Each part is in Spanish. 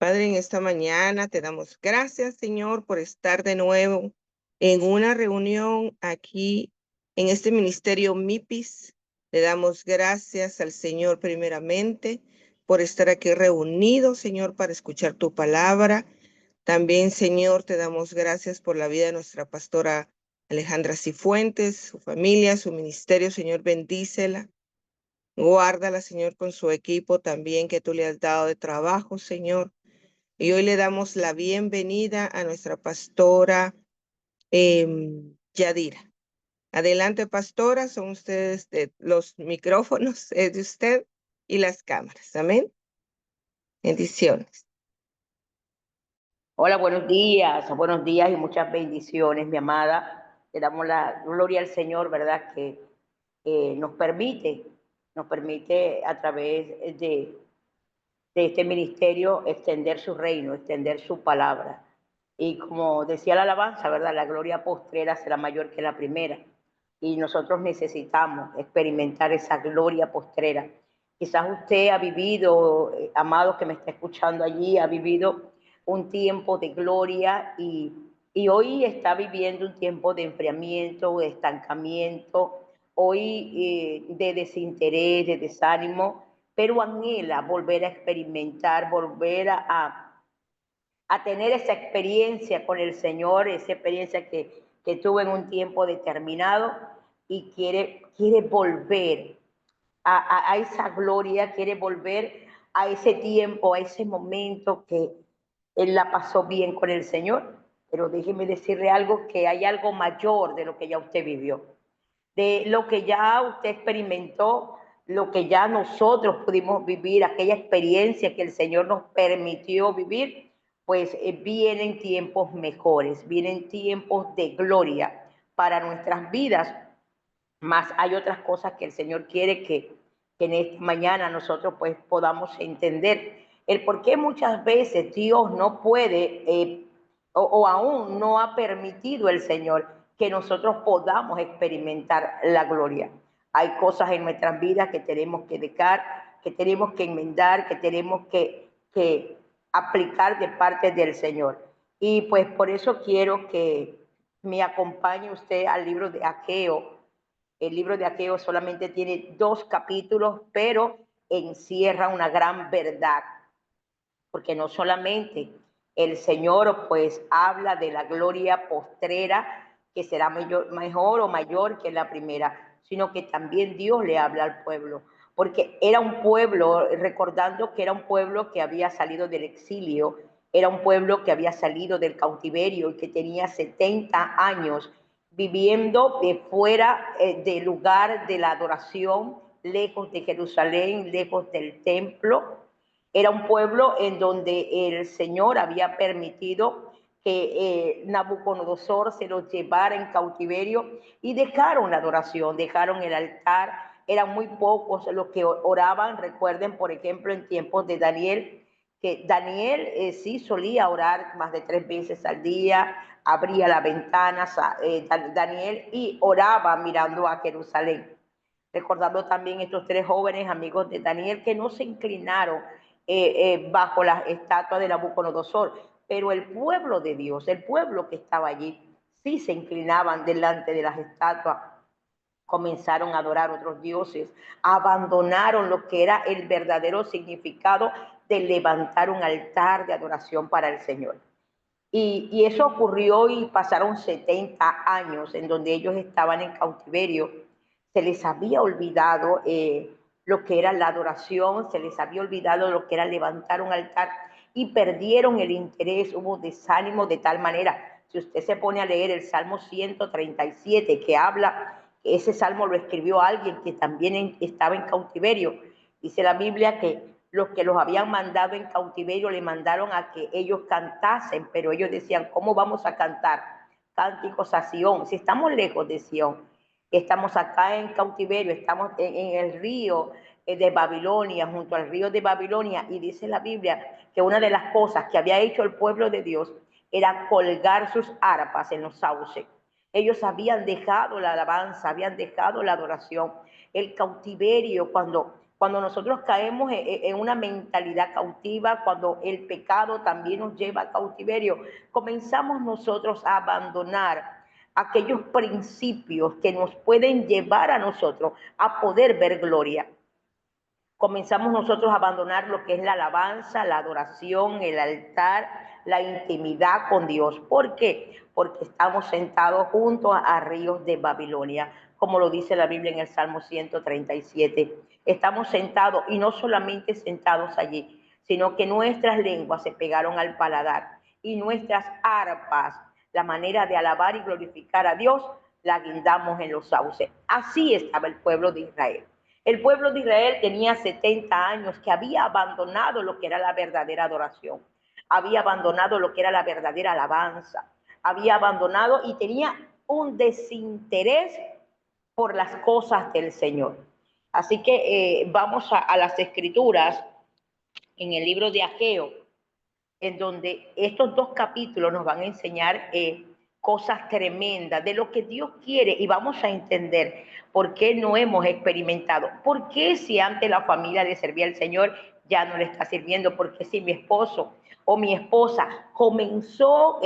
Padre, en esta mañana te damos gracias, Señor, por estar de nuevo en una reunión aquí en este ministerio MIPIS. Le damos gracias al Señor primeramente por estar aquí reunidos, Señor, para escuchar tu palabra. También, Señor, te damos gracias por la vida de nuestra pastora Alejandra Cifuentes, su familia, su ministerio. Señor, bendícela. Guárdala, Señor, con su equipo también que tú le has dado de trabajo, Señor. Y hoy le damos la bienvenida a nuestra pastora Yadira. Adelante, pastora, son ustedes los micrófonos es de usted y las cámaras. Amén. Bendiciones. Hola, buenos días y muchas bendiciones, mi amada. Le damos la gloria al Señor, ¿verdad? Que nos permite a través de este ministerio extender su reino, extender su palabra. Y como decía la alabanza, ¿verdad? La gloria postrera será mayor que la primera. Y nosotros necesitamos experimentar esa gloria postrera. Quizás usted ha vivido, amado que me está escuchando allí, ha vivido un tiempo de gloria y hoy está viviendo un tiempo de enfriamiento, de estancamiento, hoy de desinterés, de desánimo, pero anhela volver a experimentar, volver a tener esa experiencia con el Señor, esa experiencia que tuvo en un tiempo determinado y quiere volver a esa gloria, quiere volver a ese tiempo, a ese momento que él la pasó bien con el Señor. Pero déjeme decirle algo, que hay algo mayor de lo que ya usted vivió, de lo que ya usted experimentó, lo que ya nosotros pudimos vivir, aquella experiencia que el Señor nos permitió vivir, pues vienen tiempos mejores, vienen tiempos de gloria para nuestras vidas. Más hay otras cosas que el Señor quiere que en esta mañana nosotros pues podamos entender. El por qué muchas veces Dios no puede o aún no ha permitido el Señor que nosotros podamos experimentar la gloria. Hay cosas en nuestras vidas que tenemos que dejar, que tenemos que enmendar, que tenemos que aplicar de parte del Señor. Y pues por eso quiero que me acompañe usted al libro de Ageo. El libro de Ageo solamente tiene 2 capítulos, pero encierra una gran verdad, porque no solamente el Señor pues habla de la gloria postrera, que será mejor o mayor que la primera, sino que también Dios le habla al pueblo, porque era un pueblo, recordando que era un pueblo que había salido del exilio, era un pueblo que había salido del cautiverio y que tenía 70 años viviendo de fuera del lugar de la adoración, lejos de Jerusalén, lejos del templo. Era un pueblo en donde el Señor había permitido que Nabucodonosor se los llevara en cautiverio y dejaron la adoración, dejaron el altar. Eran muy pocos los que oraban. Recuerden, por ejemplo, en tiempos de Daniel, que Daniel sí solía orar más de 3 veces al día, abría la ventana Daniel y oraba mirando a Jerusalén. Recordando también estos 3 jóvenes amigos de Daniel que no se inclinaron bajo la estatua de Nabucodonosor, pero el pueblo de Dios, el pueblo que estaba allí, sí se inclinaban delante de las estatuas, comenzaron a adorar otros dioses, abandonaron lo que era el verdadero significado de levantar un altar de adoración para el Señor. Y eso ocurrió y pasaron 70 años en donde ellos estaban en cautiverio. Se les había olvidado lo que era la adoración, se les había olvidado lo que era levantar un altar y perdieron el interés, hubo desánimo de tal manera. Si usted se pone a leer el Salmo 137, que habla, ese salmo lo escribió alguien que también estaba en cautiverio. Dice la Biblia que los que los habían mandado en cautiverio le mandaron a que ellos cantasen, pero ellos decían, ¿cómo vamos a cantar cánticos a Sión? Si estamos lejos de Sión, estamos acá en cautiverio, estamos en el río de Babilonia, junto al río de Babilonia, y dice la Biblia que una de las cosas que había hecho el pueblo de Dios era colgar sus arpas en los sauces. Ellos habían dejado la alabanza, habían dejado la adoración, el cautiverio, cuando cuando nosotros caemos en una mentalidad cautiva, cuando el pecado también nos lleva a cautiverio, comenzamos nosotros a abandonar aquellos principios que nos pueden llevar a nosotros a poder ver gloria. Comenzamos nosotros a abandonar lo que es la alabanza, la adoración, el altar, la intimidad con Dios. ¿Por qué? Porque estamos sentados junto a ríos de Babilonia, como lo dice la Biblia en el Salmo 137. Estamos sentados, y no solamente sentados allí, sino que nuestras lenguas se pegaron al paladar y nuestras arpas, la manera de alabar y glorificar a Dios, la guindamos en los sauces. Así estaba el pueblo de Israel. El pueblo de Israel tenía 70 años que había abandonado lo que era la verdadera adoración, había abandonado lo que era la verdadera alabanza, había abandonado y tenía un desinterés por las cosas del Señor. Así que vamos a las Escrituras en el libro de Ageo, en donde estos 2 capítulos nos van a enseñar cosas tremendas de lo que Dios quiere, y vamos a entender por qué no hemos experimentado, por qué si antes la familia le servía al Señor, ya no le está sirviendo, porque si mi esposo o mi esposa comenzó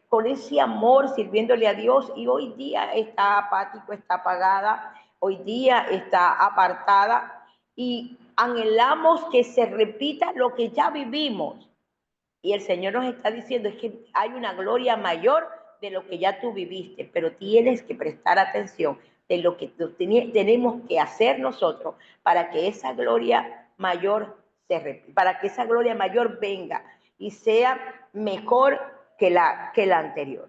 con ese amor sirviéndole a Dios y hoy día está apático, está apagada, hoy día está apartada, y anhelamos que se repita lo que ya vivimos. Y el Señor nos está diciendo es que hay una gloria mayor de lo que ya tú viviste, pero tienes que prestar atención de lo que tenemos que hacer nosotros para que esa gloria mayor para que esa gloria mayor venga y sea mejor que la anterior.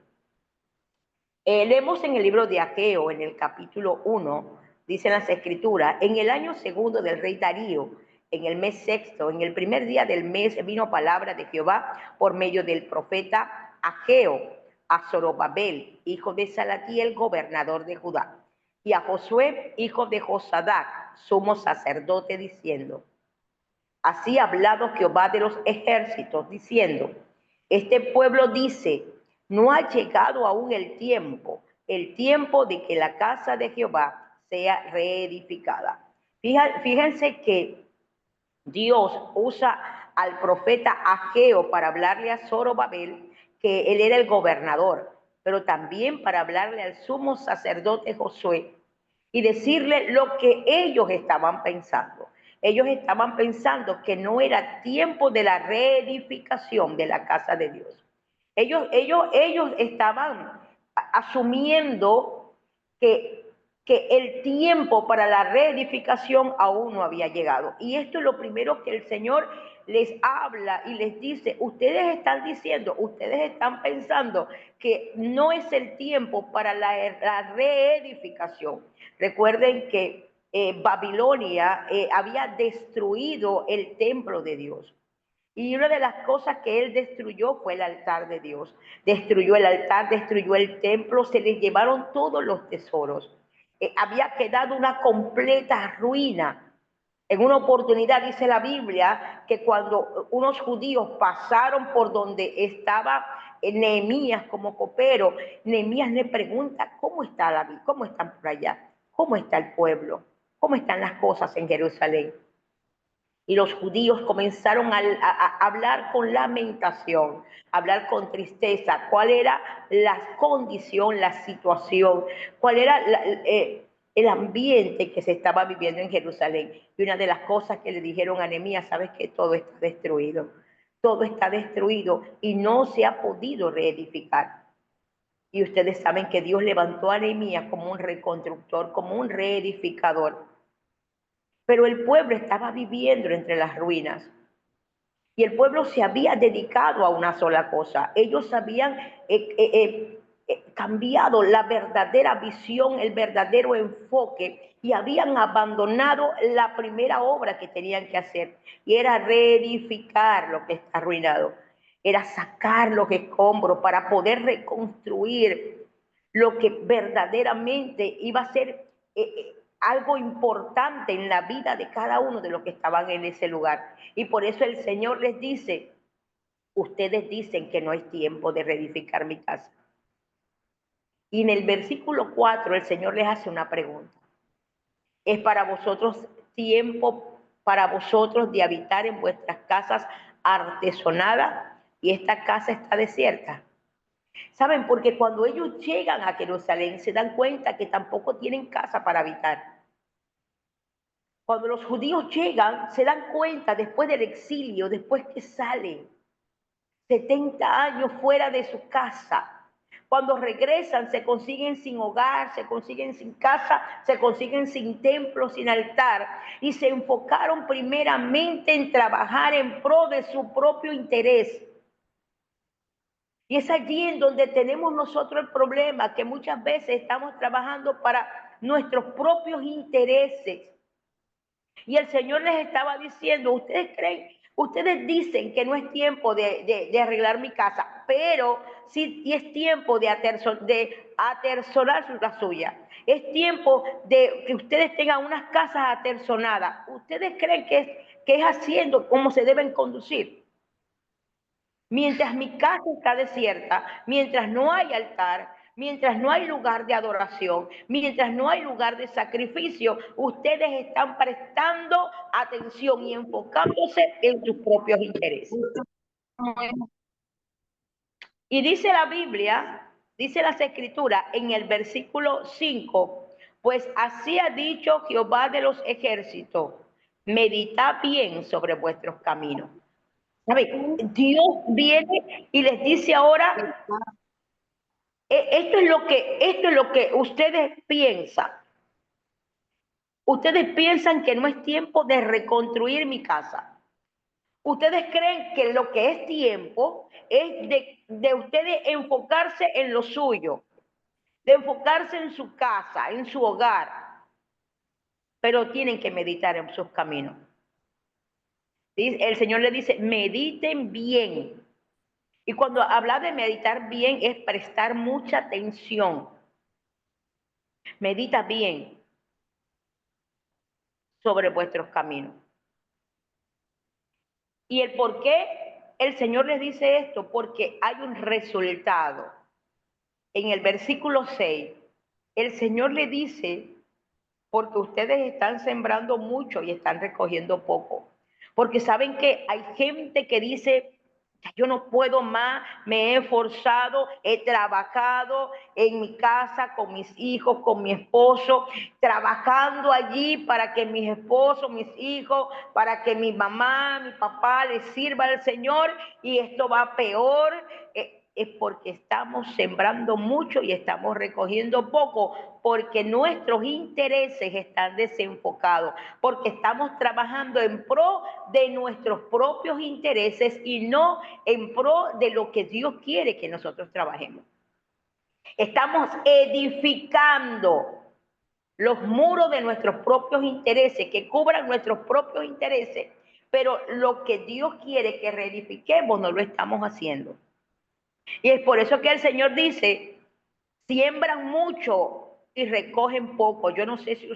Leemos en el libro de Ageo, en el capítulo 1, dicen las Escrituras, en el año segundo del rey Darío, en el mes sexto, en el primer día del mes, vino palabra de Jehová por medio del profeta Ageo a Zorobabel, hijo de Salatiel, gobernador de Judá, y a Josué, hijo de Josadac, sumo sacerdote, diciendo, así ha hablado Jehová de los ejércitos, diciendo, este pueblo dice, no ha llegado aún el tiempo de que la casa de Jehová sea reedificada. Fíjense que Dios usa al profeta Ageo para hablarle a Zorobabel, que él era el gobernador, pero también para hablarle al sumo sacerdote Josué y decirle lo que ellos estaban pensando. Ellos estaban pensando que no era tiempo de la reedificación de la casa de Dios. Ellos estaban asumiendo que el tiempo para la reedificación aún no había llegado. Y esto es lo primero que el Señor les habla y les dice, ustedes están diciendo, ustedes están pensando que no es el tiempo para la reedificación. Recuerden que Babilonia había destruido el templo de Dios. Y una de las cosas que él destruyó fue el altar de Dios. Destruyó el altar, destruyó el templo, se les llevaron todos los tesoros. Había quedado una completa ruina. En una oportunidad dice la Biblia que cuando unos judíos pasaron por donde estaba Nehemías como copero, Nehemías le pregunta, ¿cómo está David? ¿Cómo están por allá? ¿Cómo está el pueblo? ¿Cómo están las cosas en Jerusalén? Y los judíos comenzaron a hablar con lamentación, a hablar con tristeza, cuál era la condición, la situación, cuál era el ambiente que se estaba viviendo en Jerusalén. Y una de las cosas que le dijeron a Nehemías, sabes que todo está destruido y no se ha podido reedificar. Y ustedes saben que Dios levantó a Nehemías como un reconstructor, como un reedificador. Pero el pueblo estaba viviendo entre las ruinas. Y el pueblo se había dedicado a una sola cosa. Ellos habían cambiado la verdadera visión, el verdadero enfoque, y habían abandonado la primera obra que tenían que hacer, y era reedificar lo que está arruinado. Era sacar los escombros para poder reconstruir lo que verdaderamente iba a ser algo importante en la vida de cada uno de los que estaban en ese lugar. Y por eso el Señor les dice, ustedes dicen que no es tiempo de reedificar mi casa. Y en el versículo 4 el Señor les hace una pregunta. ¿Es para vosotros tiempo para vosotros de habitar en vuestras casas artesonadas y esta casa está desierta. ¿Saben? Porque cuando ellos llegan a Jerusalén se dan cuenta que tampoco tienen casa para habitar. Cuando los judíos llegan, se dan cuenta después del exilio, después que salen 70 años fuera de su casa. Cuando regresan se consiguen sin hogar, se consiguen sin casa, se consiguen sin templo, sin altar. Y se enfocaron primeramente en trabajar en pro de su propio interés. Y es allí en donde tenemos nosotros el problema, que muchas veces estamos trabajando para nuestros propios intereses. Y el Señor les estaba diciendo, ustedes creen, ustedes dicen que no es tiempo de arreglar mi casa, pero sí es tiempo de aterzonar la suya. Es tiempo de que ustedes tengan unas casas aterzonadas. ¿Ustedes creen que es haciendo como se deben conducir? Mientras mi casa está desierta, mientras no hay altar, mientras no hay lugar de adoración, mientras no hay lugar de sacrificio, ustedes están prestando atención y enfocándose en sus propios intereses. Y dice la Biblia, dice las Escrituras en el versículo 5, pues así ha dicho Jehová de los ejércitos, meditad bien sobre vuestros caminos. ¿Sabe? Dios viene y les dice ahora, esto es lo que ustedes piensan. Ustedes piensan que no es tiempo de reconstruir mi casa. Ustedes creen que lo que es tiempo es de ustedes enfocarse en lo suyo, de enfocarse en su casa, en su hogar, pero tienen que meditar en sus caminos. El Señor le dice, mediten bien. Y cuando habla de meditar bien es prestar mucha atención. Medita bien sobre vuestros caminos. ¿Y el por qué el Señor les dice esto? Porque hay un resultado. En el versículo 6, el Señor le dice, porque ustedes están sembrando mucho y están recogiendo poco. Porque saben que hay gente que dice, yo no puedo más, me he esforzado, he trabajado en mi casa con mis hijos, con mi esposo, trabajando allí para que mis esposos, mis hijos, para que mi mamá, mi papá les sirva al Señor y esto va peor. Es porque estamos sembrando mucho y estamos recogiendo poco, porque nuestros intereses están desenfocados, porque estamos trabajando en pro de nuestros propios intereses y no en pro de lo que Dios quiere que nosotros trabajemos. Estamos edificando los muros de nuestros propios intereses, que cubran nuestros propios intereses, pero lo que Dios quiere que reedifiquemos no lo estamos haciendo. Y es por eso que el Señor dice, siembran mucho y recogen poco. Yo no sé si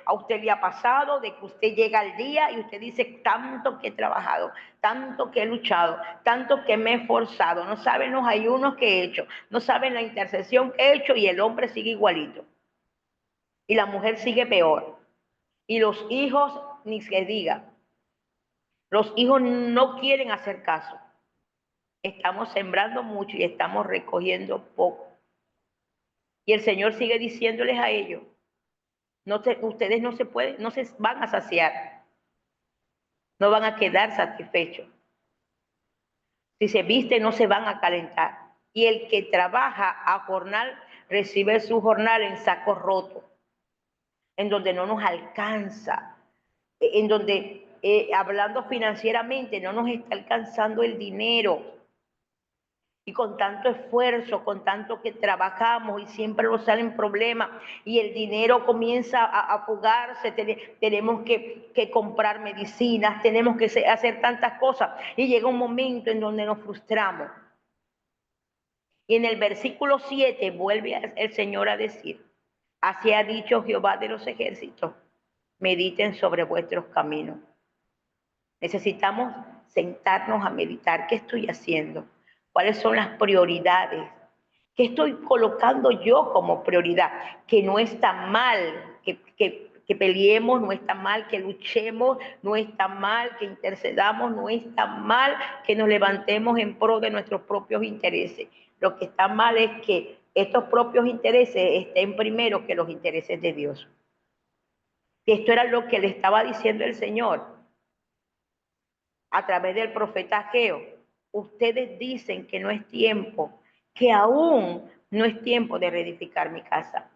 a usted le ha pasado de que usted llega al día y usted dice, tanto que he trabajado, tanto que he luchado, tanto que me he esforzado. No saben los ayunos que he hecho, no saben la intercesión que he hecho y el hombre sigue igualito. Y la mujer sigue peor. Y los hijos, ni se diga, los hijos no quieren hacer caso. Estamos sembrando mucho y estamos recogiendo poco. Y el Señor sigue diciéndoles a ellos, ustedes no se van a saciar, no van a quedar satisfechos. Si se visten, no se van a calentar. Y el que trabaja a jornal, recibe su jornal en saco roto, en donde no nos alcanza, en donde, hablando financieramente, no nos está alcanzando el dinero. Y con tanto esfuerzo, con tanto que trabajamos y siempre nos salen problemas y el dinero comienza a fugarse, tenemos que comprar medicinas, tenemos que hacer tantas cosas y llega un momento en donde nos frustramos. Y en el versículo 7 vuelve el Señor a decir, así ha dicho Jehová de los ejércitos, mediten sobre vuestros caminos. Necesitamos sentarnos a meditar, ¿qué estoy haciendo? ¿Cuáles son las prioridades? ¿Qué estoy colocando yo como prioridad? Que no está mal, que Que peleemos no está mal, que luchemos no está mal, que intercedamos no está mal, que nos levantemos en pro de nuestros propios intereses. Lo que está mal es que estos propios intereses estén primero que los intereses de Dios. Esto era lo que le estaba diciendo el Señor a través del profeta Ageo. Ustedes dicen que no es tiempo, que aún no es tiempo de reedificar mi casa.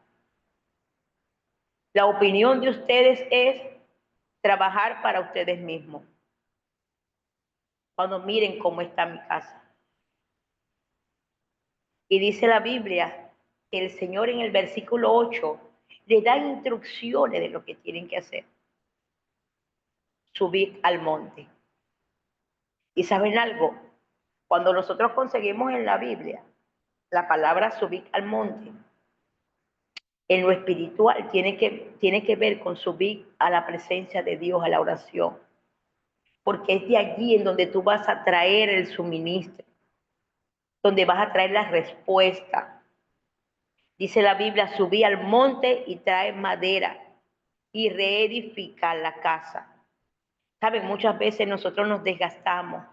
La opinión de ustedes es trabajar para ustedes mismos. Cuando miren cómo está mi casa. Y dice la Biblia que el Señor en el versículo 8 le da instrucciones de lo que tienen que hacer. Subir al monte. ¿Y saben algo? Cuando nosotros conseguimos en la Biblia la palabra subir al monte, en lo espiritual tiene que ver con subir a la presencia de Dios, a la oración. Porque es de allí en donde tú vas a traer el suministro, donde vas a traer la respuesta. Dice la Biblia, subí al monte y trae madera y reedifica la casa. Saben, muchas veces nosotros nos desgastamos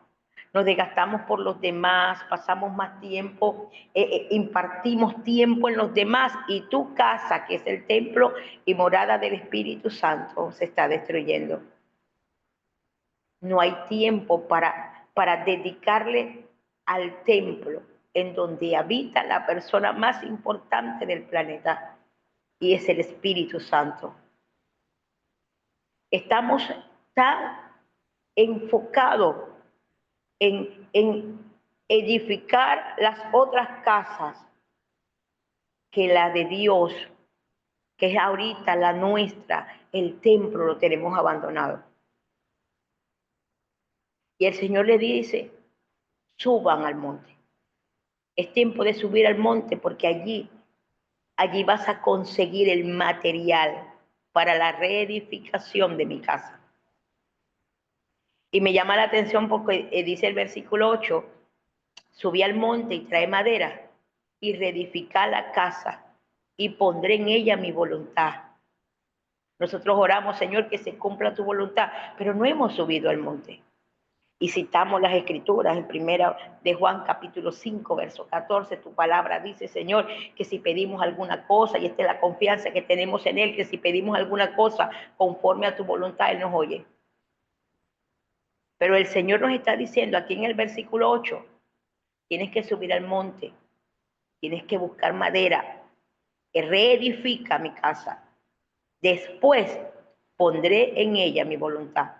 por los demás, pasamos más tiempo, impartimos tiempo en los demás y tu casa, que es el templo y morada del Espíritu Santo, se está destruyendo. No hay tiempo para dedicarle al templo en donde habita la persona más importante del planeta y es el Espíritu Santo. Estamos tan enfocados en edificar las otras casas que la de Dios, que es ahorita la nuestra, el templo lo tenemos abandonado. Y el Señor le dice, suban al monte. Es tiempo de subir al monte porque allí vas a conseguir el material para la reedificación de mi casa. Y me llama la atención porque dice el versículo 8, subí al monte y trae madera y reedificá la casa y pondré en ella mi voluntad. Nosotros oramos, Señor, que se cumpla tu voluntad, pero no hemos subido al monte. Y citamos las escrituras en primera de Juan capítulo 5, verso 14, tu palabra dice, Señor, que si pedimos alguna cosa, y esta es la confianza que tenemos en Él, que si pedimos alguna cosa conforme a tu voluntad, Él nos oye. Pero el Señor nos está diciendo aquí en el versículo 8, tienes que subir al monte, tienes que buscar madera, que reedifica mi casa. Después pondré en ella mi voluntad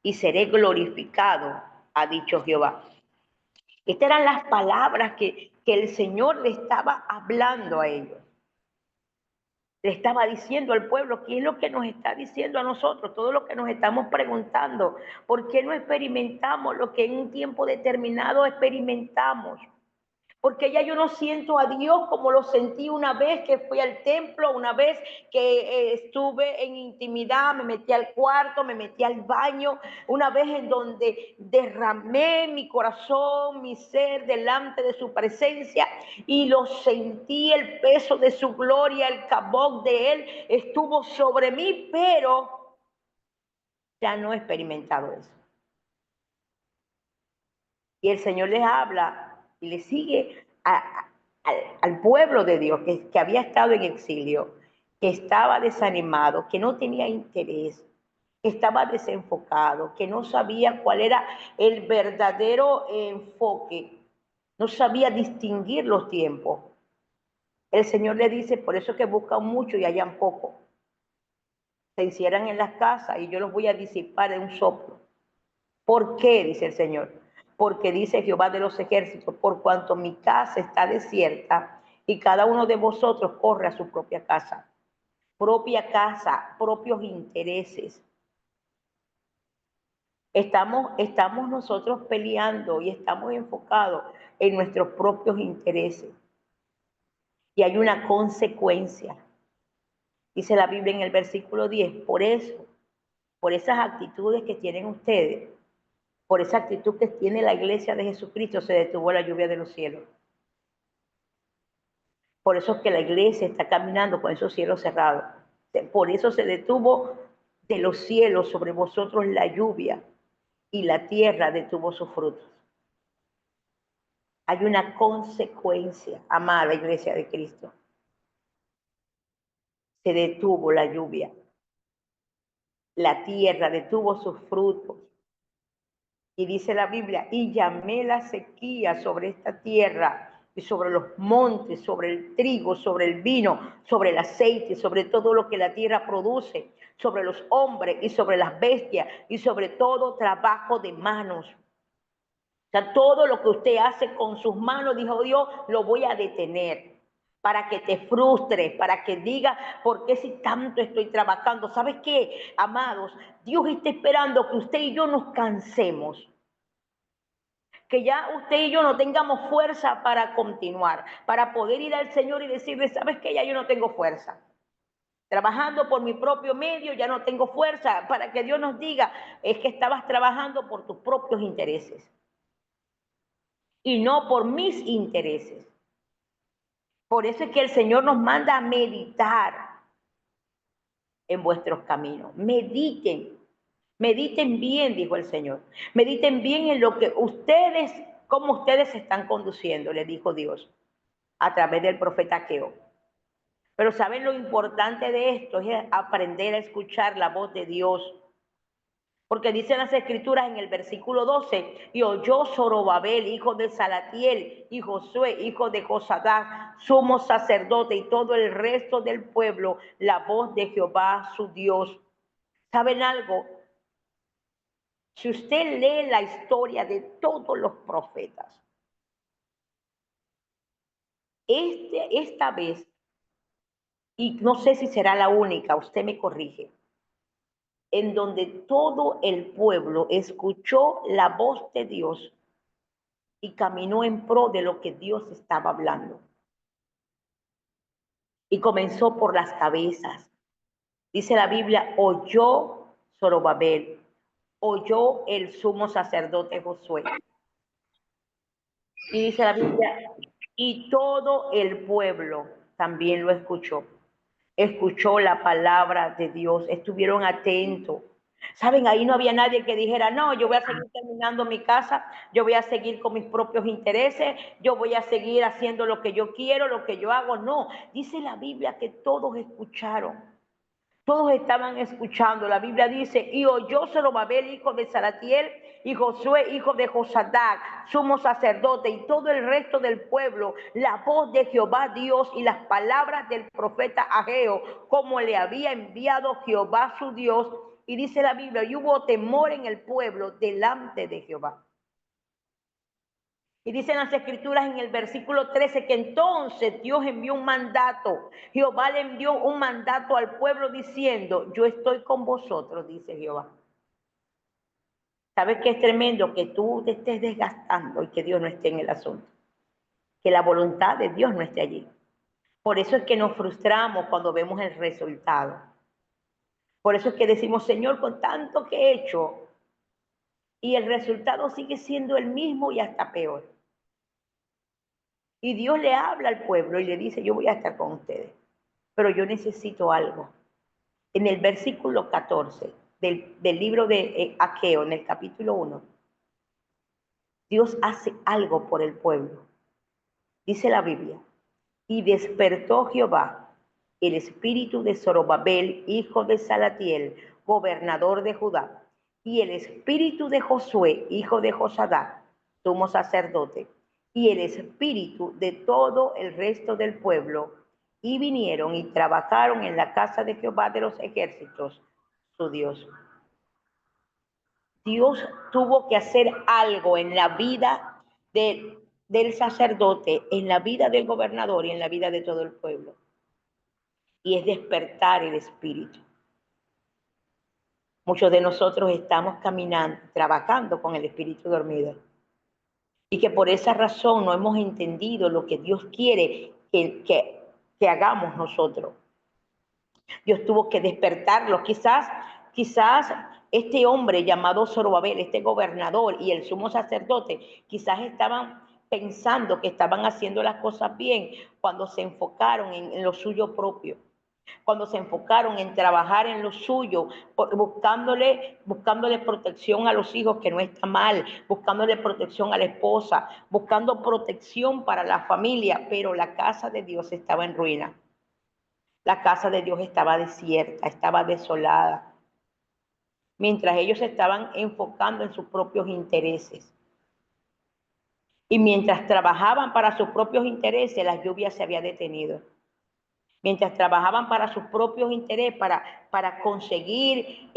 y seré glorificado, ha dicho Jehová. Estas eran las palabras que el Señor le estaba hablando a ellos. Le estaba diciendo al pueblo, ¿qué es lo que nos está diciendo a nosotros? Todo lo que nos estamos preguntando. ¿Por qué no experimentamos lo que en un tiempo determinado experimentamos? Porque ya yo no siento a Dios como lo sentí una vez que fui al templo, una vez que estuve en intimidad, me metí al cuarto, me metí al baño, una vez en donde derramé mi corazón, mi ser delante de su presencia y lo sentí, el peso de su gloria, el cabot de él estuvo sobre mí, pero ya no he experimentado eso. Y el Señor les habla y le sigue al pueblo de Dios que había estado en exilio, que estaba desanimado, que no tenía interés, que estaba desenfocado, que no sabía cuál era el verdadero enfoque, no sabía distinguir los tiempos. El Señor le dice, por eso que buscan mucho y hallan poco. Se encierran en las casas y yo los voy a disipar de un soplo. ¿Por qué? Dice el Señor. Porque dice Jehová de los ejércitos, por cuanto mi casa está desierta y cada uno de vosotros corre a su propia casa, propios intereses. Estamos nosotros peleando y estamos enfocados en nuestros propios intereses. Y hay una consecuencia. Dice la Biblia en el versículo 10, por eso, por esas actitudes que tienen ustedes, por esa actitud que tiene la iglesia de Jesucristo, se detuvo la lluvia de los cielos. Por eso es que la iglesia está caminando con esos cielos cerrados. Por eso se detuvo de los cielos sobre vosotros la lluvia y la tierra detuvo sus frutos. Hay una consecuencia, amada Iglesia de Cristo. Se detuvo la lluvia. La tierra detuvo sus frutos. Y dice la Biblia, y llamé la sequía sobre esta tierra y sobre los montes, sobre el trigo, sobre el vino, sobre el aceite, sobre todo lo que la tierra produce, sobre los hombres y sobre las bestias y sobre todo trabajo de manos. O sea, todo lo que usted hace con sus manos, dijo Dios, lo voy a detener para que te frustres, para que digas, ¿por qué si tanto estoy trabajando? ¿Sabes qué, amados? Dios está esperando que usted y yo nos cansemos, que ya usted y yo no tengamos fuerza para continuar, para poder ir al Señor y decirle, ¿sabes qué? Ya yo no tengo fuerza. Trabajando por mi propio medio, ya no tengo fuerza, para que Dios nos diga, es que estabas trabajando por tus propios intereses y no por mis intereses. Por eso es que el Señor nos manda a meditar en vuestros caminos. Mediten, mediten bien, dijo el Señor. Mediten bien en lo que ustedes, cómo ustedes se están conduciendo, le dijo Dios a través del profeta Ageo. Pero ¿saben lo importante de esto? Es aprender a escuchar la voz de Dios. Porque dicen las Escrituras en el versículo 12, y oyó Zorobabel, hijo de Salatiel, y Josué, hijo de Josadac, sumo sacerdote, y todo el resto del pueblo, la voz de Jehová su Dios. ¿Saben algo? Si usted lee la historia de todos los profetas, esta vez, y no sé si será la única, usted me corrige, en donde todo el pueblo escuchó la voz de Dios y caminó en pro de lo que Dios estaba hablando. Y comenzó por las cabezas. Dice la Biblia, oyó Zorobabel, oyó el sumo sacerdote Josué. Y dice la Biblia, y todo el pueblo también lo escuchó. Escuchó la palabra de Dios, estuvieron atentos. Saben, ahí no había nadie que dijera, no, yo voy a seguir terminando mi casa, yo voy a seguir con mis propios intereses, yo voy a seguir haciendo lo que yo quiero, lo que yo hago. No, dice la Biblia que todos escucharon. Todos estaban escuchando. La Biblia dice, y oyó Zorobabel, hijo de Salatiel, y Josué, hijo de Josadac, sumo sacerdote, y todo el resto del pueblo, la voz de Jehová Dios y las palabras del profeta Ageo, como le había enviado Jehová su Dios. Y dice la Biblia, y hubo temor en el pueblo delante de Jehová. Y dicen las Escrituras en el versículo 13 que entonces Dios envió un mandato. Jehová le envió un mandato al pueblo diciendo, yo estoy con vosotros, dice Jehová. ¿Sabes qué es tremendo? Que tú te estés desgastando y que Dios no esté en el asunto. Que la voluntad de Dios no esté allí. Por eso es que nos frustramos cuando vemos el resultado. Por eso es que decimos, Señor, con tanto que he hecho, y el resultado sigue siendo el mismo y hasta peor. Y Dios le habla al pueblo y le dice, yo voy a estar con ustedes, pero yo necesito algo. En el versículo 14 del libro de Ageo, en el capítulo 1, Dios hace algo por el pueblo. Dice la Biblia, y despertó Jehová el espíritu de Zorobabel, hijo de Salatiel, gobernador de Judá, y el espíritu de Josué, hijo de Josadac, sumo sacerdote, y el espíritu de todo el resto del pueblo, y vinieron y trabajaron en la casa de Jehová de los ejércitos, su Dios. Dios tuvo que hacer algo en la vida del sacerdote, en la vida del gobernador y en la vida de todo el pueblo. Y es despertar el espíritu. Muchos de nosotros estamos caminando, trabajando con el espíritu dormido. Y que por esa razón no hemos entendido lo que Dios quiere que hagamos nosotros. Dios tuvo que despertarlo. Quizás este hombre llamado Zorobabel, este gobernador y el sumo sacerdote, quizás estaban pensando que estaban haciendo las cosas bien cuando se enfocaron en lo suyo propio. cuando se enfocaron en trabajar en lo suyo, buscándole protección a los hijos, que no está mal, buscándole protección a la esposa, buscando protección para la familia, pero la casa de Dios estaba en ruina. La casa de Dios estaba desierta, estaba desolada, mientras ellos se estaban enfocando en sus propios intereses. Y mientras trabajaban para sus propios intereses, la lluvia se había detenido. Mientras trabajaban para sus propios intereses, para conseguir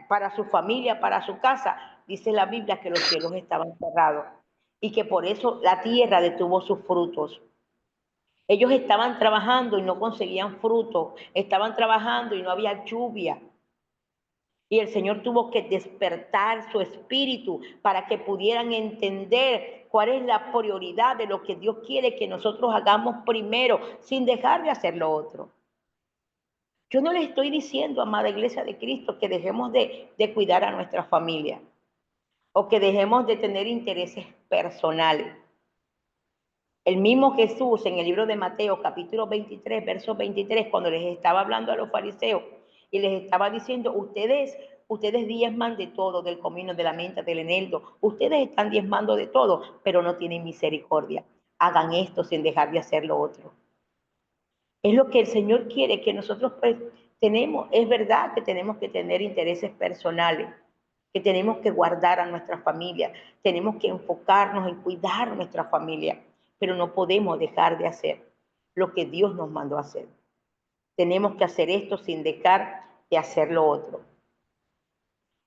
para su familia, para su casa, dice la Biblia que los cielos estaban cerrados y que por eso la tierra detuvo sus frutos. Ellos estaban trabajando y no conseguían frutos, estaban trabajando y no había lluvia. Y el Señor tuvo que despertar su espíritu para que pudieran entender cuál es la prioridad de lo que Dios quiere que nosotros hagamos primero, sin dejar de hacer lo otro. Yo no les estoy diciendo, amada Iglesia de Cristo, que dejemos de cuidar a nuestra familia o que dejemos de tener intereses personales. El mismo Jesús en el libro de Mateo, capítulo 23, verso 23, cuando les estaba hablando a los fariseos y les estaba diciendo, ustedes diezman de todo, del comino, de la menta, del eneldo, ustedes están diezmando de todo, pero no tienen misericordia. Hagan esto sin dejar de hacer lo otro. Es lo que el Señor quiere, que nosotros pues tenemos, es verdad que tenemos que tener intereses personales, que tenemos que guardar a nuestra familia, tenemos que enfocarnos en cuidar a nuestra familia, pero no podemos dejar de hacer lo que Dios nos mandó a hacer. Tenemos que hacer esto sin dejar de hacer lo otro.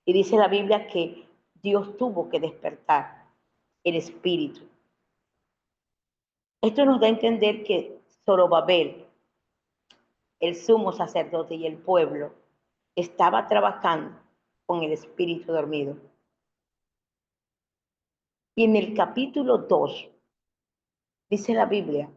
Y dice la Biblia que Dios tuvo que despertar el espíritu. Esto nos da a entender que Zorobabel, el sumo sacerdote y el pueblo, estaba trabajando con el espíritu dormido. Y en el capítulo 2, dice la Biblia,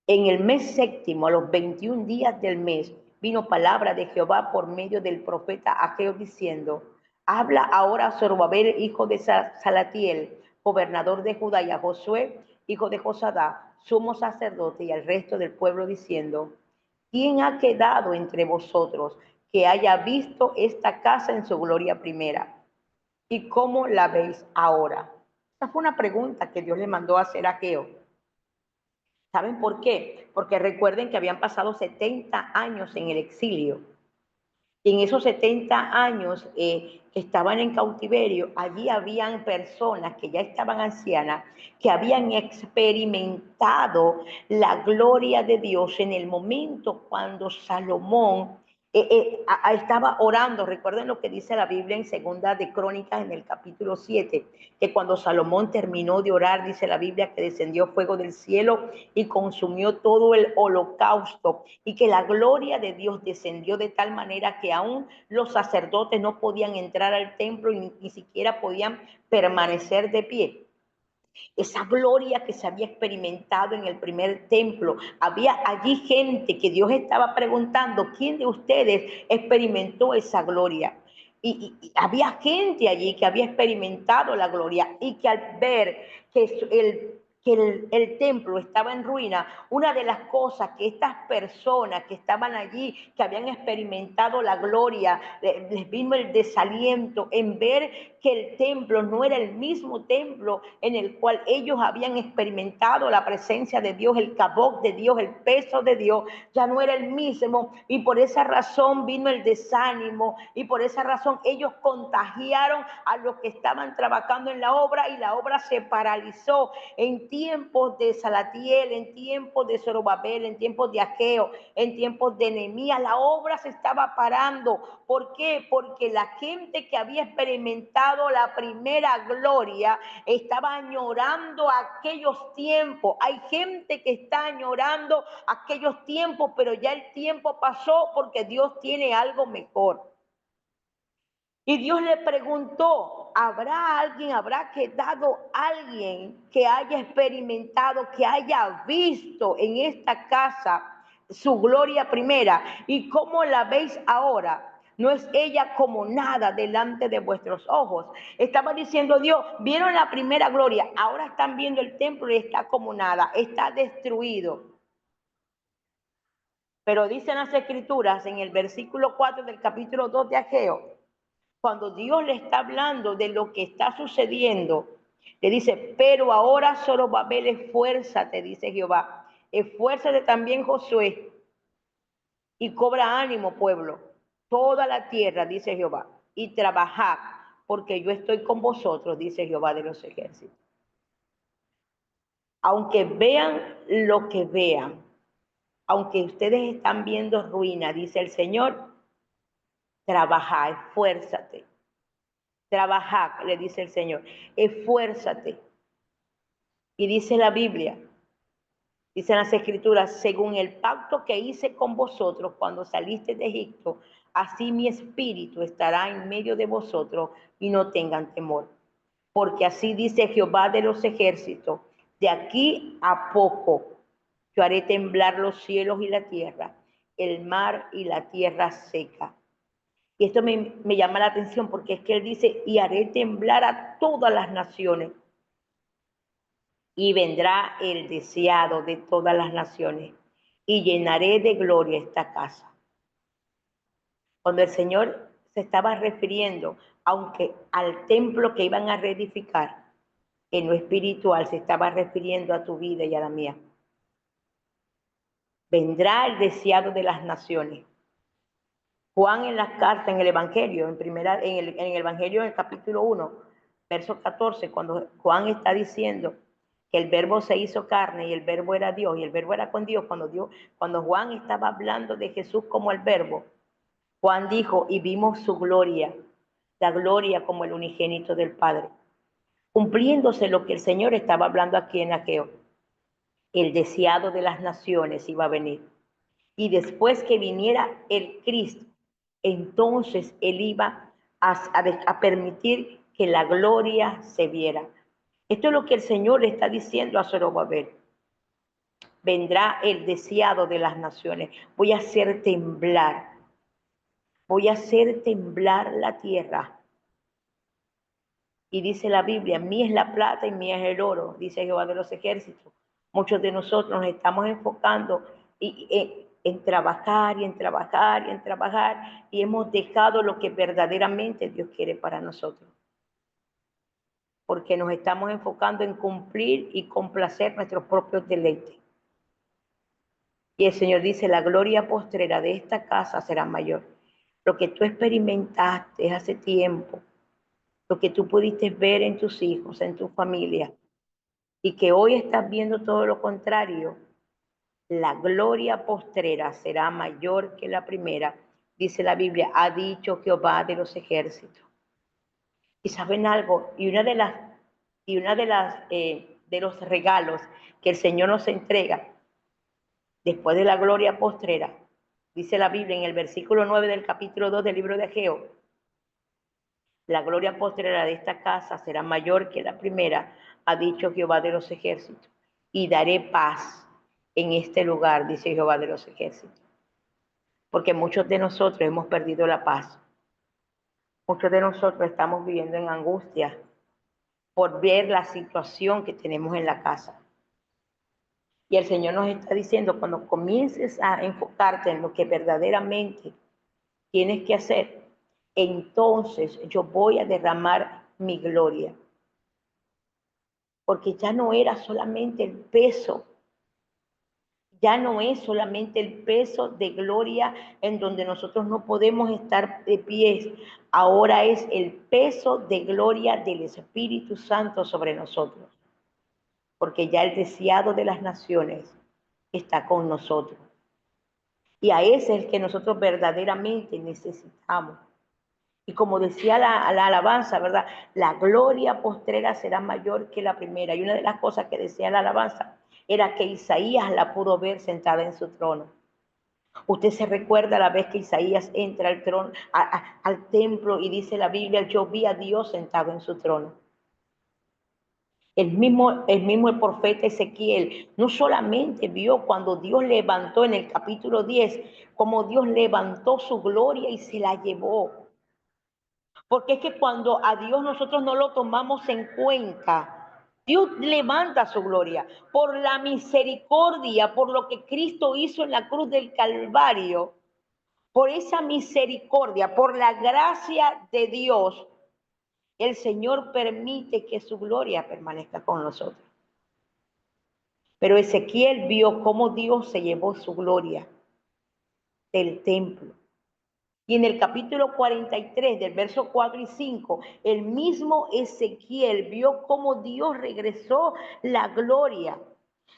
en el mes séptimo, a los 21 días del mes, vino palabra de Jehová por medio del profeta Ageo diciendo, habla ahora a Zorobabel, hijo de Salatiel, gobernador de Judá, y a Josué, hijo de Josadá, sumo sacerdote, y al resto del pueblo diciendo, ¿quién ha quedado entre vosotros que haya visto esta casa en su gloria primera? ¿Y cómo la veis ahora? Esa fue una pregunta que Dios le mandó a hacer a Ageo. ¿Saben por qué? Porque recuerden que habían pasado 70 años en el exilio. Y en esos 70 años que estaban en cautiverio, allí habían personas que ya estaban ancianas, que habían experimentado la gloria de Dios en el momento cuando Salomón estaba orando. Recuerden lo que dice la Biblia en Segunda de Crónicas en el capítulo 7, que cuando Salomón terminó de orar, dice la Biblia que descendió fuego del cielo y consumió todo el holocausto, y que la gloria de Dios descendió de tal manera que aún los sacerdotes no podían entrar al templo y ni siquiera podían permanecer de pie. Esa gloria que se había experimentado en el primer templo, había allí gente que Dios estaba preguntando, ¿quién de ustedes experimentó esa gloria? Y había gente allí que había experimentado la gloria y que al ver que el templo estaba en ruina, una de las cosas que estas personas que estaban allí, que habían experimentado la gloria, les vino el desaliento en ver que el templo no era el mismo templo en el cual ellos habían experimentado la presencia de Dios, el cabot de Dios, el peso de Dios, ya no era el mismo, y por esa razón vino el desánimo, y por esa razón ellos contagiaron a los que estaban trabajando en la obra, y la obra se paralizó. En tiempos de Salatiel, en tiempos de Zorobabel, en tiempos de Ageo, en tiempos de Nehemías, la obra se estaba parando. ¿Por qué? Porque la gente que había experimentado la primera gloria estaba añorando aquellos tiempos. Hay gente que está añorando aquellos tiempos, pero ya el tiempo pasó porque Dios tiene algo mejor. Y Dios le preguntó, habrá quedado alguien que haya experimentado, que haya visto en esta casa su gloria primera? ¿Y cómo la veis ahora? No es ella como nada delante de vuestros ojos. Estaba diciendo Dios, vieron la primera gloria, ahora están viendo el templo y está como nada, está destruido. Pero dicen las Escrituras en el versículo 4 del capítulo 2 de Ageo, cuando Dios le está hablando de lo que está sucediendo, le dice, pero ahora Zorobabel, esfuérzate, dice Jehová, esfuérzate también Josué, y cobra ánimo, pueblo, toda la tierra, dice Jehová, y trabajad, porque yo estoy con vosotros, dice Jehová de los ejércitos. Aunque vean lo que vean, aunque ustedes están viendo ruina, dice el Señor, trabaja, esfuérzate. Trabaja, le dice el Señor, esfuérzate. Y dice la Biblia, dicen las Escrituras, según el pacto que hice con vosotros cuando saliste de Egipto, así mi espíritu estará en medio de vosotros y no tengan temor. Porque así dice Jehová de los ejércitos, de aquí a poco yo haré temblar los cielos y la tierra, el mar y la tierra seca. Y esto me llama la atención porque es que él dice, y haré temblar a todas las naciones. Y vendrá el deseado de todas las naciones, y llenaré de gloria esta casa. Cuando el Señor se estaba refiriendo, aunque al templo que iban a reedificar, en lo espiritual se estaba refiriendo a tu vida y a la mía. Vendrá el deseado de las naciones. Juan en la carta, en el Evangelio, en el Evangelio, en el capítulo 1, verso 14, cuando Juan está diciendo que el verbo se hizo carne y el verbo era Dios y el verbo era con Dios, cuando Juan estaba hablando de Jesús como el verbo, Juan dijo, y vimos su gloria, la gloria como el unigénito del Padre, cumpliéndose lo que el Señor estaba hablando aquí en Ageo. El deseado de las naciones iba a venir. Y después que viniera el Cristo, entonces él iba a permitir que la gloria se viera. Esto es lo que el Señor le está diciendo a Zorobabel. Vendrá el deseado de las naciones. Voy a hacer temblar. Voy a hacer temblar la tierra. Y dice la Biblia, mía es la plata y mía es el oro, dice Jehová de los ejércitos. Muchos de nosotros nos estamos enfocando en trabajar y en trabajar y en trabajar y hemos dejado lo que verdaderamente Dios quiere para nosotros. Porque nos estamos enfocando en cumplir y complacer nuestros propios deleites. Y el Señor dice, la gloria postrera de esta casa será mayor. Lo que tú experimentaste hace tiempo, lo que tú pudiste ver en tus hijos, en tu familia, y que hoy estás viendo todo lo contrario, la gloria postrera será mayor que la primera, dice la Biblia, ha dicho Jehová de los ejércitos. Y saben algo, y una de los regalos que el Señor nos entrega después de la gloria postrera, dice la Biblia en el versículo 9 del capítulo 2 del libro de Ageo, la gloria postrera de esta casa será mayor que la primera, ha dicho Jehová de los ejércitos, y daré paz en este lugar, dice Jehová de los ejércitos. Porque muchos de nosotros hemos perdido la paz. Muchos de nosotros estamos viviendo en angustia por ver la situación que tenemos en la casa. Y el Señor nos está diciendo, cuando comiences a enfocarte en lo que verdaderamente tienes que hacer, entonces yo voy a derramar mi gloria. Porque ya no era solamente el peso, ya no es solamente el peso de gloria en donde nosotros no podemos estar de pies, ahora es el peso de gloria del Espíritu Santo sobre nosotros. Porque ya el deseado de las naciones está con nosotros. Y a ese es el que nosotros verdaderamente necesitamos. Y como decía la alabanza, ¿verdad? La gloria postrera será mayor que la primera. Y una de las cosas que decía la alabanza era que Isaías la pudo ver sentada en su trono. Usted se recuerda la vez que Isaías entra al trono, al templo y dice la Biblia, yo vi a Dios sentado en su trono. El mismo el profeta Ezequiel no solamente vio cuando Dios levantó en el capítulo 10, como Dios levantó su gloria y se la llevó. Porque es que cuando a Dios nosotros no lo tomamos en cuenta, Dios levanta su gloria por la misericordia, por lo que Cristo hizo en la cruz del Calvario, por esa misericordia, por la gracia de Dios. El Señor permite que su gloria permanezca con nosotros. Pero Ezequiel vio cómo Dios se llevó su gloria del templo. Y en el capítulo 43, del verso 4 y 5, el mismo Ezequiel vio cómo Dios regresó la gloria.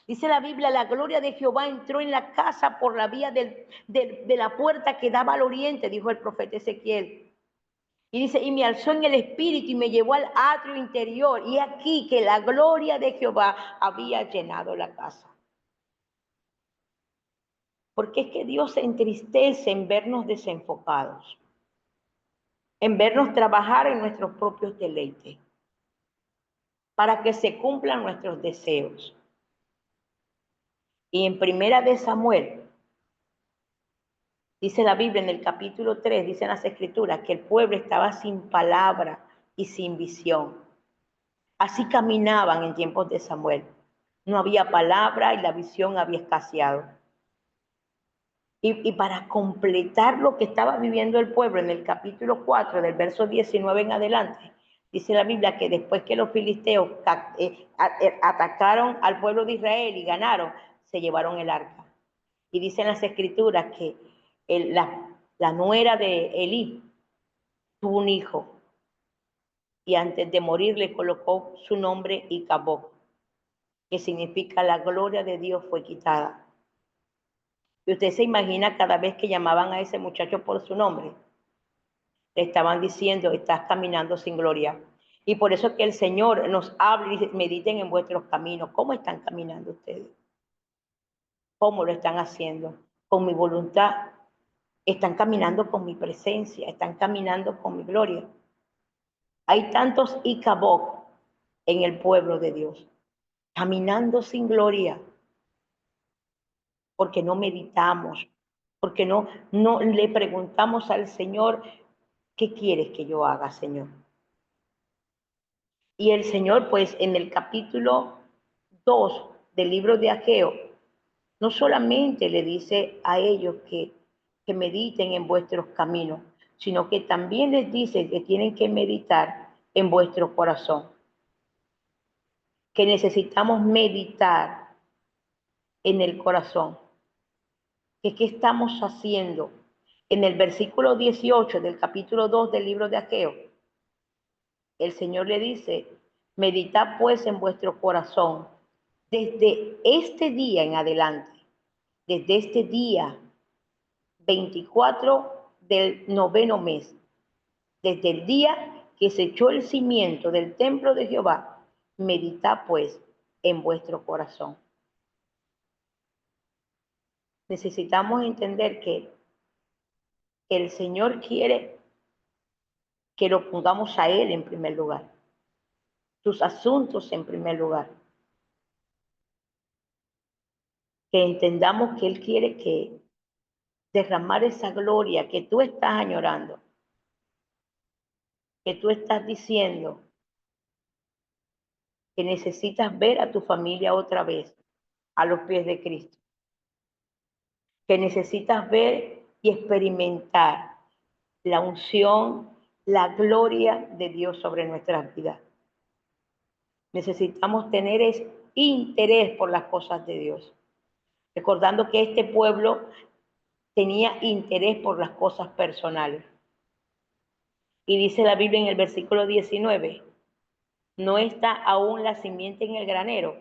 Dice la Biblia, la gloria de Jehová entró en la casa por la vía de la puerta que daba al oriente, dijo el profeta Ezequiel. Y dice, y me alzó en el espíritu y me llevó al atrio interior. Y aquí que la gloria de Jehová había llenado la casa. Porque es que Dios se entristece en vernos desenfocados, en vernos trabajar en nuestros propios deleites, para que se cumplan nuestros deseos. Y en Primera de Samuel, dice la Biblia en el capítulo 3, dicen las Escrituras, que el pueblo estaba sin palabra y sin visión. Así caminaban en tiempos de Samuel. No había palabra y la visión había escaseado. Y para completar lo que estaba viviendo el pueblo en el capítulo 4, del verso 19 en adelante, dice la Biblia que después que los filisteos atacaron al pueblo de Israel y ganaron, se llevaron el arca. Y dicen las Escrituras que la nuera de Elí tuvo un hijo y antes de morir le colocó su nombre Icabod, que significa la gloria de Dios fue quitada. Y usted se imagina cada vez que llamaban a ese muchacho por su nombre, le estaban diciendo, estás caminando sin gloria. Y por eso que el Señor nos habla y dice, mediten en vuestros caminos. ¿Cómo están caminando ustedes? ¿Cómo lo están haciendo? Con mi voluntad. Están caminando con mi presencia, están caminando con mi gloria. Hay tantos Icabod en el pueblo de Dios, caminando sin gloria, porque no meditamos, porque no le preguntamos al Señor, ¿qué quieres que yo haga, Señor? Y el Señor, pues, en el capítulo 2 del libro de Ageo, no solamente le dice a ellos que mediten en vuestros caminos, sino que también les dice que tienen que meditar en vuestro corazón, que necesitamos meditar en el corazón, que qué estamos haciendo. En el versículo 18 del capítulo 2 del libro de Ageo, el Señor le dice, meditad pues en vuestro corazón desde este día en adelante, desde este día 24 del 9º mes, desde el día que se echó el cimiento del templo de Jehová, meditad pues en vuestro corazón. Necesitamos entender que el Señor quiere que lo pongamos a Él en primer lugar, sus asuntos en primer lugar, que entendamos que Él quiere que derramar esa gloria que tú estás añorando, que tú estás diciendo que necesitas ver a tu familia otra vez a los pies de Cristo, que necesitas ver y experimentar la unción, la gloria de Dios sobre nuestras vidas. Necesitamos tener ese interés por las cosas de Dios, recordando que este pueblo tenía interés por las cosas personales. Y dice la Biblia en el versículo 19, no está aún la simiente en el granero,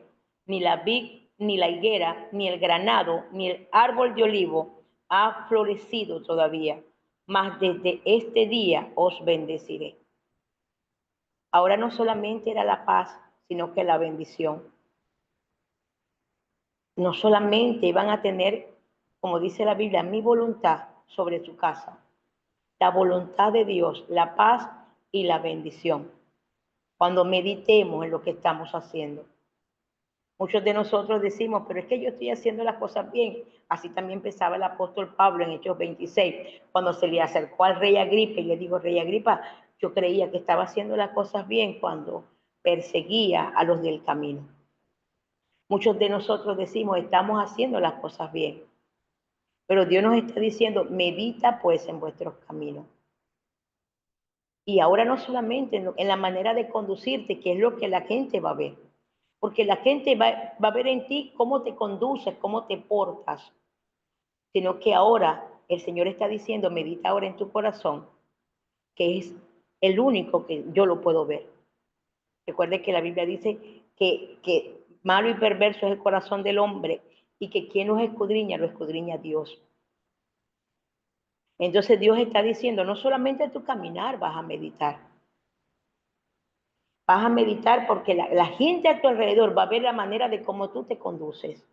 ni la vid, ni la higuera, ni el granado, ni el árbol de olivo ha florecido todavía, mas desde este día os bendeciré. Ahora no solamente era la paz, sino que la bendición. No solamente iban a tener, como dice la Biblia, mi voluntad sobre su casa, la voluntad de Dios, la paz y la bendición. Cuando meditemos en lo que estamos haciendo. Muchos de nosotros decimos, pero es que yo estoy haciendo las cosas bien. Así también pensaba el apóstol Pablo en Hechos 26, cuando se le acercó al rey Agripa y le dijo, rey Agripa, yo creía que estaba haciendo las cosas bien cuando perseguía a los del camino. Muchos de nosotros decimos, estamos haciendo las cosas bien, pero Dios nos está diciendo, medita pues en vuestros caminos. Y ahora no solamente en la manera de conducirte, que es lo que la gente va a ver, porque la gente va a ver en ti cómo te conduces, cómo te portas, sino que ahora el Señor está diciendo, medita ahora en tu corazón, que es el único que yo lo puedo ver. Recuerde que la Biblia dice que malo y perverso es el corazón del hombre y que quien los escudriña, lo escudriña Dios. Entonces Dios está diciendo, no solamente tu caminar vas a meditar. Vas a meditar porque la gente a tu alrededor va a ver la manera de cómo tú te conduces.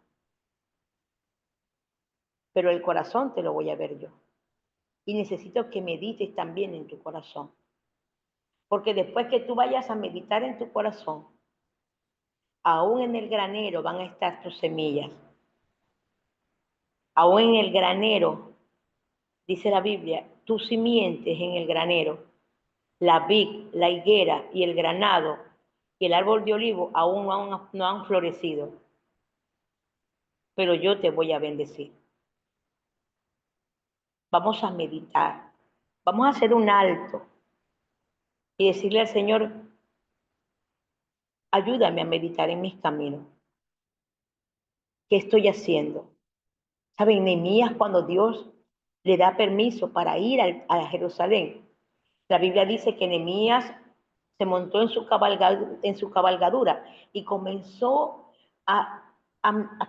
Pero el corazón te lo voy a ver yo. Y necesito que medites también en tu corazón. Porque después que tú vayas a meditar en tu corazón, aún en el granero van a estar tus semillas. Aún en el granero, dice la Biblia, tus simientes en el granero, la vid, la higuera y el granado y el árbol de olivo aún no han florecido. Pero yo te voy a bendecir. Vamos a meditar. Vamos a hacer un alto y decirle al Señor, ayúdame a meditar en mis caminos. ¿Qué estoy haciendo? ¿Saben? Nehemías, cuando Dios le da permiso para ir a Jerusalén, la Biblia dice que Nehemías se montó en su cabalgadura y comenzó a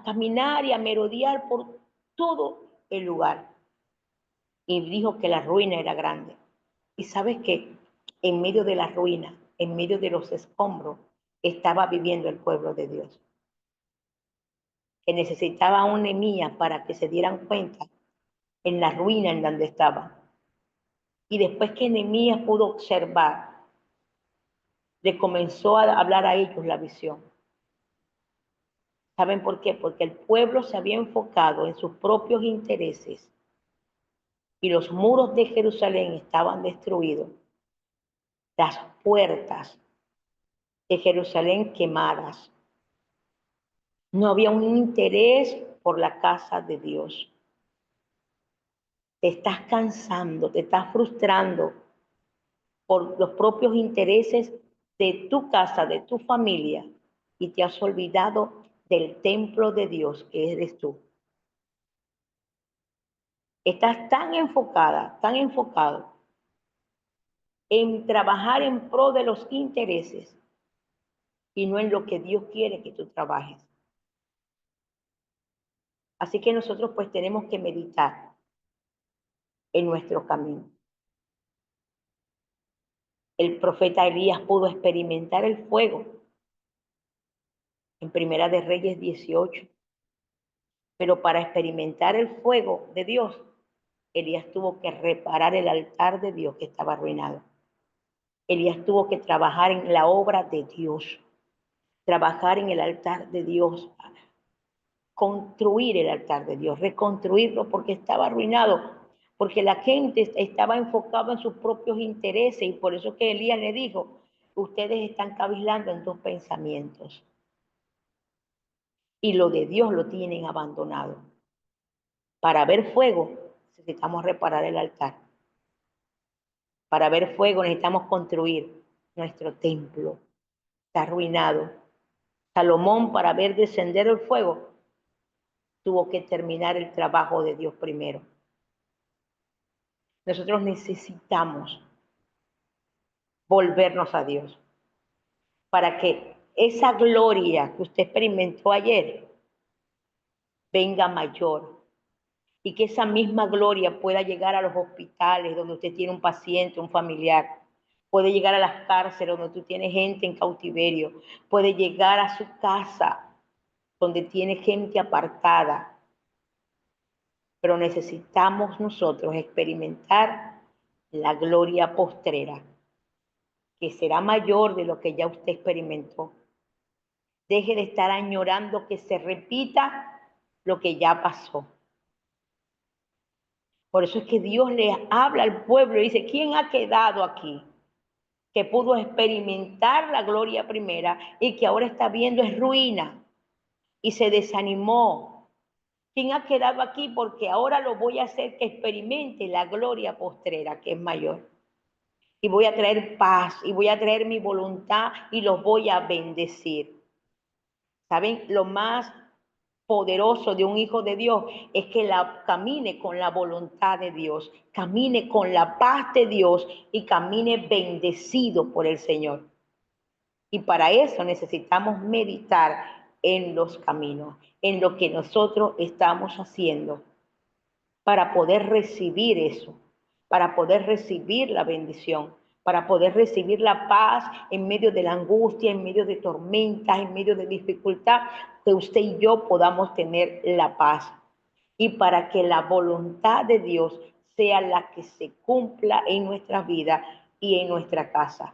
caminar y a merodear por todo el lugar. Y dijo que la ruina era grande. Y sabes que en medio de la ruina, en medio de los escombros, estaba viviendo el pueblo de Dios. Que necesitaba un Nehemías para que se dieran cuenta en la ruina en donde estaba. Y después que Nehemías pudo observar, le comenzó a hablar a ellos la visión. ¿Saben por qué? Porque el pueblo se había enfocado en sus propios intereses y los muros de Jerusalén estaban destruidos, las puertas de Jerusalén quemadas. No había un interés por la casa de Dios. Te estás cansando, te estás frustrando por los propios intereses de tu casa, de tu familia, y te has olvidado del templo de Dios que eres tú. Estás tan enfocada, tan enfocado en trabajar en pro de los intereses y no en lo que Dios quiere que tú trabajes. Así que nosotros pues tenemos que meditar en nuestro camino. El profeta Elías pudo experimentar el fuego en Primera de Reyes 18. Pero para experimentar el fuego de Dios, Elías tuvo que reparar el altar de Dios que estaba arruinado. Elías tuvo que trabajar en la obra de Dios, trabajar en el altar de Dios, construir el altar de Dios, reconstruirlo porque estaba arruinado, porque la gente estaba enfocada en sus propios intereses y por eso que Elías le dijo, ustedes están cavilando en tus pensamientos y lo de Dios lo tienen abandonado. Para ver fuego necesitamos reparar el altar. Para ver fuego necesitamos construir nuestro templo. Está arruinado. Salomón, para ver descender el fuego, tuvo que terminar el trabajo de Dios primero. Nosotros necesitamos volvernos a Dios para que esa gloria que usted experimentó ayer venga mayor y que esa misma gloria pueda llegar a los hospitales donde usted tiene un paciente, un familiar. Puede llegar a las cárceles donde tú tienes gente en cautiverio. Puede llegar a su casa donde tiene gente apartada. Pero necesitamos nosotros experimentar la gloria postrera, que será mayor de lo que ya usted experimentó. Deje de estar añorando que se repita lo que ya pasó. Por eso es que Dios le habla al pueblo y dice, ¿quién ha quedado aquí? que pudo experimentar la gloria primera y que ahora está viendo es ruina y se desanimó. ¿Quién ha quedado aquí? Porque ahora lo voy a hacer que experimente la gloria postrera, que es mayor. Y voy a traer paz y voy a traer mi voluntad y los voy a bendecir. ¿Saben? Lo más poderoso de un hijo de Dios es que camine con la voluntad de Dios, camine con la paz de Dios y camine bendecido por el Señor. Y para eso necesitamos meditar en los caminos, en lo que nosotros estamos haciendo, para poder recibir eso, para poder recibir la bendición, para poder recibir la paz en medio de la angustia, en medio de tormentas, en medio de dificultad, que usted y yo podamos tener la paz. Y para que la voluntad de Dios sea la que se cumpla en nuestra vida y en nuestra casa.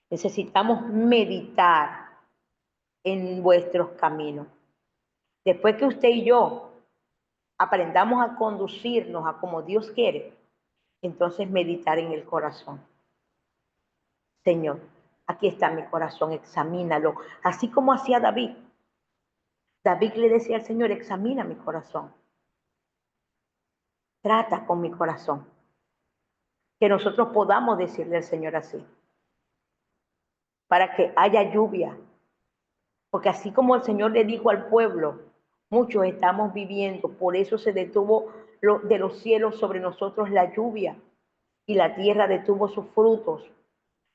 Necesitamos meditar en vuestros caminos. Después que usted y yo aprendamos a conducirnos a como Dios quiere, entonces meditar en el corazón. Señor, aquí está mi corazón, examínalo. Así como hacía David. David le decía al Señor, examina mi corazón. Trata con mi corazón. Que nosotros podamos decirle al Señor así. Para que haya lluvia. Porque así como el Señor le dijo al pueblo, muchos estamos viviendo, por eso se detuvo de los cielos sobre nosotros la lluvia y la tierra detuvo sus frutos.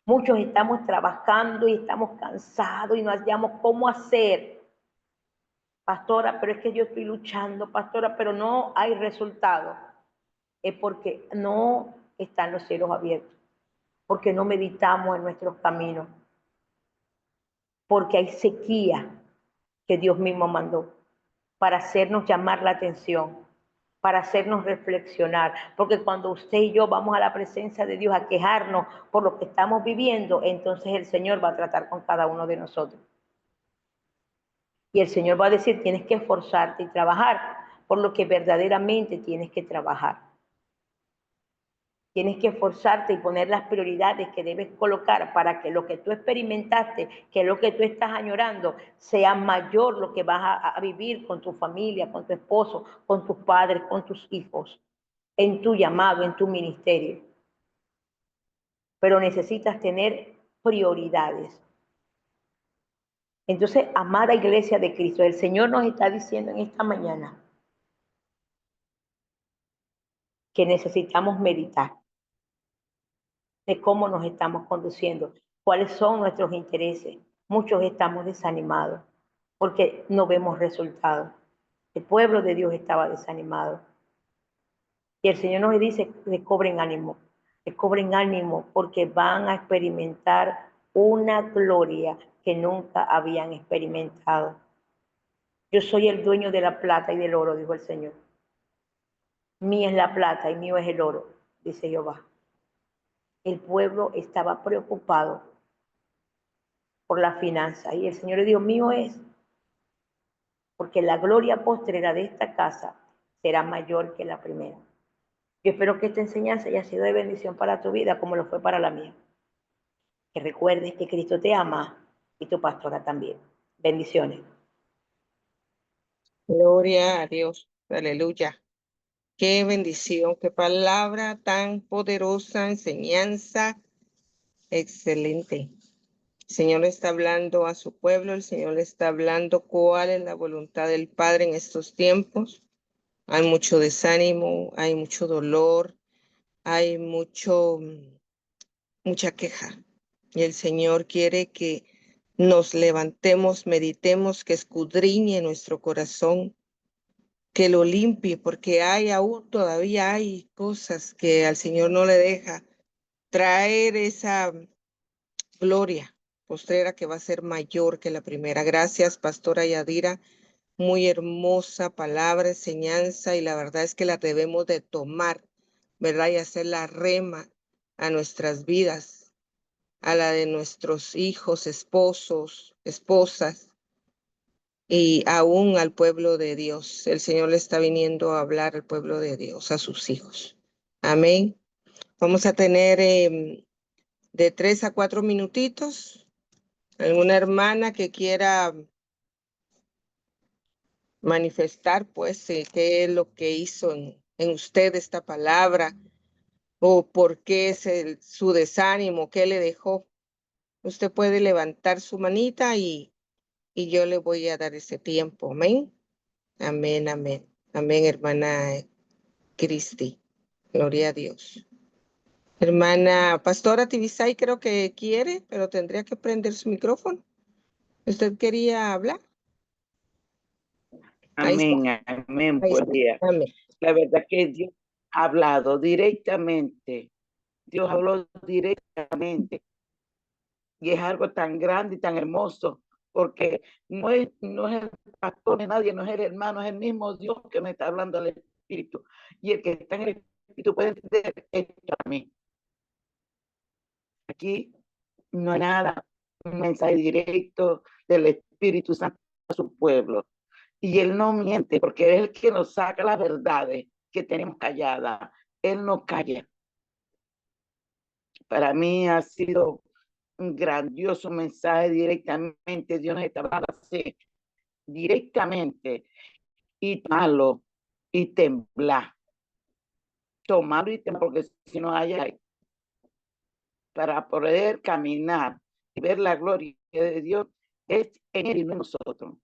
Muchos estamos trabajando y estamos cansados y no hallamos cómo hacer. Pastora, pero es que yo estoy luchando, pastora, pero no hay resultado. Es porque no están los cielos abiertos, porque no meditamos en nuestros caminos, porque hay sequía que Dios mismo mandó para hacernos llamar la atención, para hacernos reflexionar, porque cuando usted y yo vamos a la presencia de Dios a quejarnos por lo que estamos viviendo, entonces el Señor va a tratar con cada uno de nosotros. Y el Señor va a decir, tienes que esforzarte y trabajar por lo que verdaderamente tienes que trabajar. Tienes que esforzarte y poner las prioridades que debes colocar para que lo que tú experimentaste, que lo que tú estás añorando, sea mayor lo que vas a vivir con tu familia, con tu esposo, con tus padres, con tus hijos, en tu llamado, en tu ministerio. Pero necesitas tener prioridades. Entonces, amada iglesia de Cristo, el Señor nos está diciendo en esta mañana que necesitamos meditar de cómo nos estamos conduciendo, cuáles son nuestros intereses. Muchos estamos desanimados porque no vemos resultados. El pueblo de Dios estaba desanimado. Y el Señor nos dice que cobren ánimo porque van a experimentar una gloria que nunca habían experimentado. Yo soy el dueño de la plata y del oro, dijo el Señor. Mía es la plata y mío es el oro, dice Jehová. El pueblo estaba preocupado por la finanza y el Señor le dijo, mío es, porque la gloria postrera de esta casa será mayor que la primera. Yo espero que esta enseñanza haya sido de bendición para tu vida como lo fue para la mía. Que recuerdes que Cristo te ama y tu pastora también. Bendiciones. Gloria a Dios. Aleluya. Qué bendición, qué palabra tan poderosa, enseñanza excelente. El Señor está hablando a su pueblo, el Señor le está hablando cuál es la voluntad del Padre en estos tiempos. Hay mucho desánimo, hay mucho dolor, hay mucha queja. Y el Señor quiere que nos levantemos, meditemos, que escudriñe nuestro corazón, que lo limpie, porque todavía hay cosas que al Señor no le deja traer esa gloria postrera que va a ser mayor que la primera. Gracias, Pastora Yadira. Muy hermosa palabra, enseñanza, y la verdad es que la debemos de tomar, ¿verdad? Y hacer la rema a nuestras vidas, a la de nuestros hijos, esposos, esposas, y aún al pueblo de Dios. El Señor le está viniendo a hablar al pueblo de Dios, a sus hijos. Amén. Vamos a tener de 3 a 4 minutitos. ¿Alguna hermana que quiera manifestar, pues, qué es lo que hizo en usted esta palabra? ¿O por qué es su desánimo? ¿Qué le dejó? Usted puede levantar su manita y yo le voy a dar ese tiempo. Amén. Amén, amén. Amén, hermana Cristi. Gloria a Dios. Hermana Pastora Tibisay creo que quiere, pero tendría que prender su micrófono. ¿Usted quería hablar? Ahí está. Amén, amén, Ahí buen está. día. Amén. La verdad que Dios ha hablado directamente. Dios habló directamente. Y es algo tan grande y tan hermoso, porque no es el pastor ni nadie, no es el hermano, es el mismo Dios que me está hablando al Espíritu. Y el que está en el Espíritu puede entender esto a mí. Aquí no hay nada, un mensaje directo del Espíritu Santo a su pueblo. Y Él no miente, porque es el que nos saca las verdades que tenemos calladas. Él no calla. Para mí ha sido un grandioso mensaje directamente. Dios nos está hablando así, directamente, y tomarlo y temblar. Tomarlo y temblar, porque si no hay, para poder caminar y ver la gloria de Dios, es en Él y no en nosotros.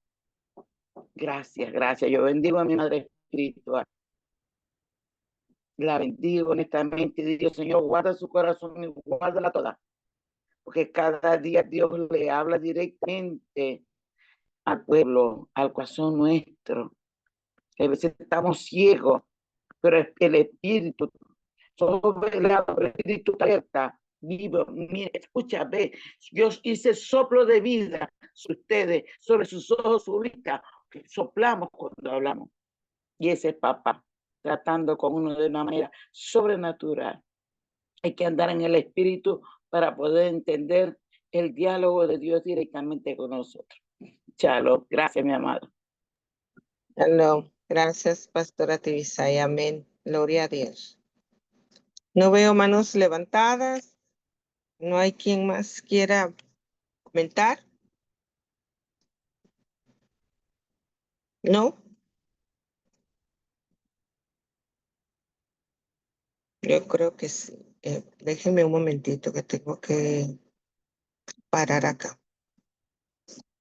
Gracias, gracias. Yo bendigo a mi Madre Espiritual. La bendigo honestamente. Dios, Señor, guarda su corazón y guárdala toda. Porque cada día Dios le habla directamente al pueblo, al corazón nuestro. A veces estamos ciegos, pero el Espíritu, solo el Espíritu alerta, vivo. Mira, escucha, ve, yo hice soplo de vida sobre ustedes, sobre sus ojos, su vista, que soplamos cuando hablamos. Y ese es papá, tratando con uno de una manera sobrenatural. Hay que andar en el Espíritu para poder entender el diálogo de Dios directamente con nosotros. Chalo, gracias, mi amado. No, gracias, Pastora Tibisay. Amén. Gloria a Dios. No veo manos levantadas. No hay quien más quiera comentar. ¿No? Yo creo que sí. Déjenme un momentito que tengo que parar acá.